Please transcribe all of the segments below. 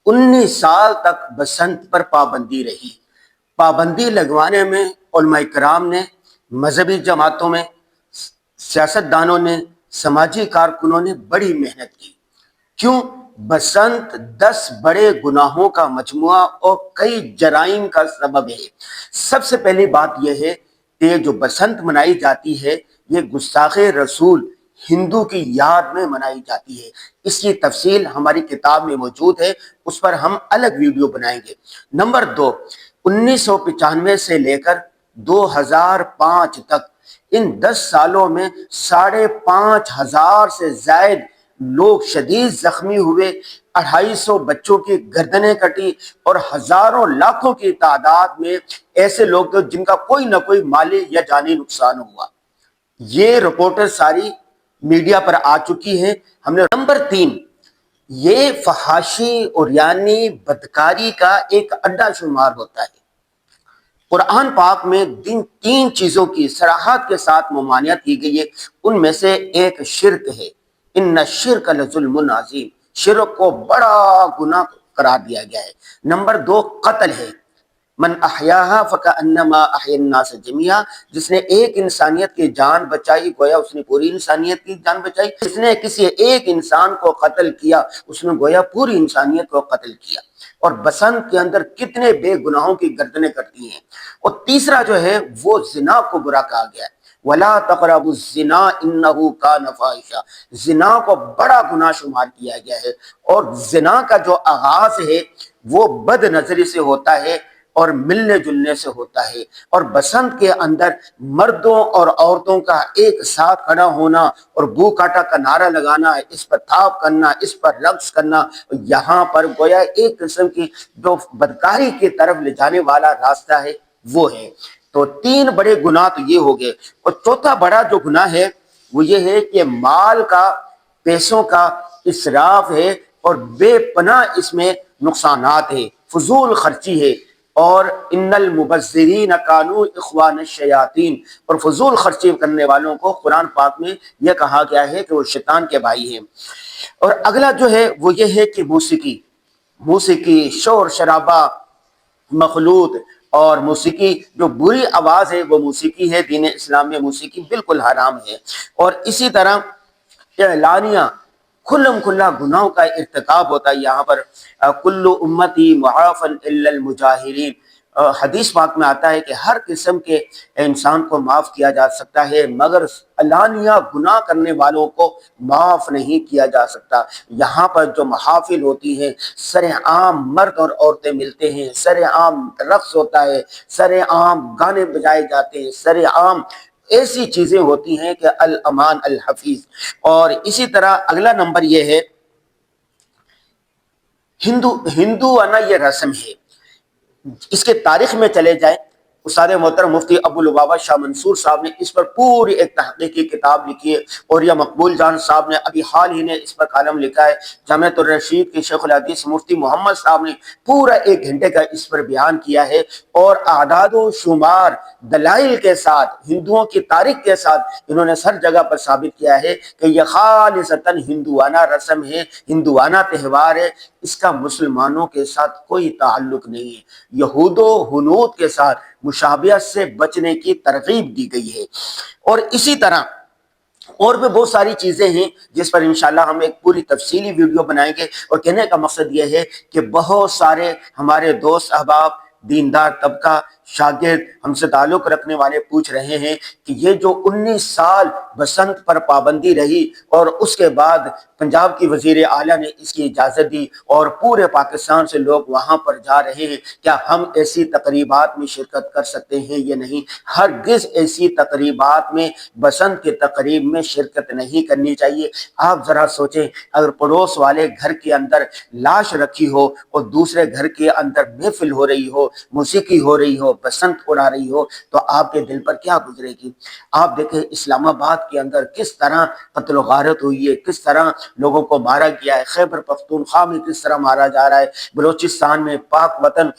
19 سال تک بسنت پر پابندی رہی۔ پابندی لگوانے میں علماء کرام نے، مذہبی جماعتوں میں، سیاست دانوں نے، سماجی کارکنوں نے بڑی محنت کی۔ کیوں؟ بسنت 10 بڑے گناہوں کا مجموعہ اور کئی جرائم کا سبب ہے۔ سب سے پہلی بات یہ ہے کہ جو بسنت منائی جاتی ہے یہ گستاخ رسول ہندو کی یاد میں منائی جاتی ہے۔ اس کی تفصیل ہماری کتاب میں موجود ہے، اس پر ہم الگ ویڈیو بنائیں گے۔ نمبر 2، 1995 سے لے کر 2005 تک ان 10 سالوں میں 5,500 سے زائد لوگ شدید زخمی ہوئے، 250 بچوں کی گردنیں کٹی اور ہزاروں لاکھوں کی تعداد میں ایسے لوگ تھے جن کا کوئی نہ کوئی مالی یا جانی نقصان ہوا۔ یہ رپورٹیں ساری میڈیا پر آ چکی ہیں۔ ہم نے نمبر 3، یہ فحاشی اور یعنی بدکاری کا ایک اڈا شمار ہوتا ہے۔ قرآن پاک میں جن 3 چیزوں کی صراحت کے ساتھ ممانعت کی گئی ہے ان میں سے ایک شرک ہے۔ ان الشرک لظلم عظیم، شرک کو بڑا گناہ قرار دیا گیا ہے۔ نمبر 2، قتل ہے۔ من احیاہا فکأنما احیا الناس جميعا، جس نے ایک انسانیت کی جان بچائی گویا اس نے پوری انسانیت کی جان بچائی۔ جس نے کسی ایک انسان کو قتل کیا اس نے گویا پوری انسانیت کو قتل کیا۔ اور بسنت کے اندر کتنے بے گناہوں کی گردنیں کٹتی ہیں۔ اور تیسرا جو ہے وہ زنا کو برا کہا گیا ہے۔ وَلَا تَقْرَبُوا الزِّنَا إِنَّهُ كَانَ فَاحِشًا، زنا کو بڑا گناہ شمار کیا گیا ہے۔ اور زنا کا جو آغاز ہے وہ بد نظری سے ہوتا ہے اور ملنے جلنے سے ہوتا ہے۔ اور بسنت کے اندر مردوں اور عورتوں کا ایک ساتھ کھڑا ہونا اور بو کاٹا کا نعرہ لگانا، اس پر تھاپ کرنا، اس پر رقص کرنا، یہاں پر گویا ایک قسم کی جو بدکاری کی طرف لے جانے والا راستہ ہے وہ ہے۔ تو 3 بڑے گناہ تو یہ ہو گئے۔ اور چوتھا بڑا جو گناہ ہے وہ یہ ہے کہ مال کا، پیسوں کا اسراف ہے اور بے پناہ اس میں نقصانات ہے، فضول خرچی ہے۔ اور ان المبذرین کانوا اخوان الشیاطین، اور فضول خرچی کرنے والوں کو قرآن پاک میں یہ کہا گیا ہے کہ وہ شیطان کے بھائی ہیں۔ اور اگلا جو ہے وہ یہ ہے کہ موسیقی، شور شرابہ، مخلوط اور موسیقی جو بری آواز ہے وہ موسیقی ہے۔ دین اسلام میں موسیقی بالکل حرام ہے۔ اور اسی طرح اعلانیہ کھلم کھلا گناہوں کا ارتکاب ہوتا ہے۔ یہاں پر کل امتی معافا الا المجاہرین، حدیث پاک میں آتا ہے کہ ہر قسم کے انسان کو معاف کیا جا سکتا ہے مگر علانیہ گناہ کرنے والوں کو معاف نہیں کیا جا سکتا۔ یہاں پر جو محافل ہوتی ہیں سر عام مرد اور عورتیں ملتے ہیں، سر عام رقص ہوتا ہے، سر عام گانے بجائے جاتے ہیں، سر عام ایسی چیزیں ہوتی ہیں کہ الامان الحفیظ۔ اور اسی طرح اگلا نمبر یہ ہے ہندو آنا، یہ رسم ہے۔ اس کے تاریخ میں چلے جائیں، استاد محترم مفتی ابو لبابہ شاہ منصور صاحب نے اس پر پوری ایک تحقیقی کتاب لکھی ہے، اور یہ مقبول جان صاحب نے ابھی حال ہی نے اس پر کالم لکھا ہے۔ جامعۃ الرشید کے شیخ الحدیث مفتی محمد صاحب نے پورا 1 گھنٹے کا اس پر بیان کیا ہے، اور اعداد و شمار دلائل کے ساتھ، ہندوؤں کی تاریخ کے ساتھ انہوں نے ہر جگہ پر ثابت کیا ہے کہ یہ خالصتاً ہندوانہ رسم ہے، ہندوانہ تہوار ہے، اس کا مسلمانوں کے ساتھ کوئی تعلق نہیں ہے۔ یہود و ہنود کے ساتھ مشابہت سے بچنے کی ترغیب دی گئی ہے۔ اور اسی طرح اور بھی بہت ساری چیزیں ہیں جس پر انشاءاللہ ہم ایک پوری تفصیلی ویڈیو بنائیں گے۔ اور کہنے کا مقصد یہ ہے کہ بہت سارے ہمارے دوست احباب، دیندار طبقہ، شاگرد ہم سے تعلق رکھنے والے پوچھ رہے ہیں کہ یہ جو 19 سال بسنت پر پابندی رہی اور اس کے بعد پنجاب کی وزیر اعلیٰ نے اس کی اجازت دی اور پورے پاکستان سے لوگ وہاں پر جا رہے ہیں، کیا ہم ایسی تقریبات میں شرکت کر سکتے ہیں یا نہیں؟ ہرگز ایسی تقریبات میں، بسنت کی تقریب میں شرکت نہیں کرنی چاہیے۔ آپ ذرا سوچیں، اگر پڑوس والے گھر کے اندر لاش رکھی ہو اور دوسرے گھر کے اندر محفل ہو رہی ہو، موسیقی ہو رہی ہو، بسنت اڑا رہی ہو، تو آپ کے دل پر کیا گزرے گی؟ آپ دیکھیں اسلام آباد کے اندر کس طرح قتل و غارت ہوئی ہے، کس طرح لوگوں کو مارا گیا ہے، خیبر پختونخوا میں کس طرح مارا جا رہا ہے، بلوچستان میں پاک وطن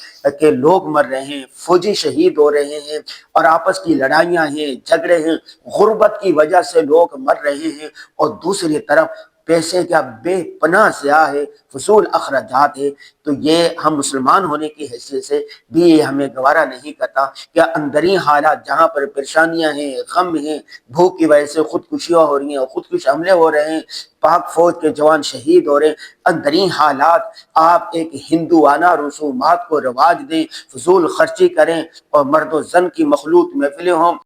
کے لوگ مر رہے ہیں، فوجی شہید ہو رہے ہیں، اور آپس کی لڑائیاں ہیں، جھگڑے ہیں، غربت کی وجہ سے لوگ مر رہے ہیں، اور دوسری طرف پیسے کا بے پناہ ضیاع ہے، فضول اخراجات ہے، تو یہ ہم مسلمان ہونے کی حیثیت سے بھی یہ ہمیں گوارا نہیں کرتا کہ اندرین حالات جہاں پر پریشانیاں ہیں، غم ہیں، بھوک کی وجہ سے خودکشیاں ہو رہی ہیں، خودکش حملے ہو رہے ہیں، پاک فوج کے جوان شہید ہو رہے ہیں، اندرین حالات آپ ایک ہندوانہ رسومات کو رواج دیں، فضول خرچی کریں اور مرد و زن کی مخلوط محفلیں ہوں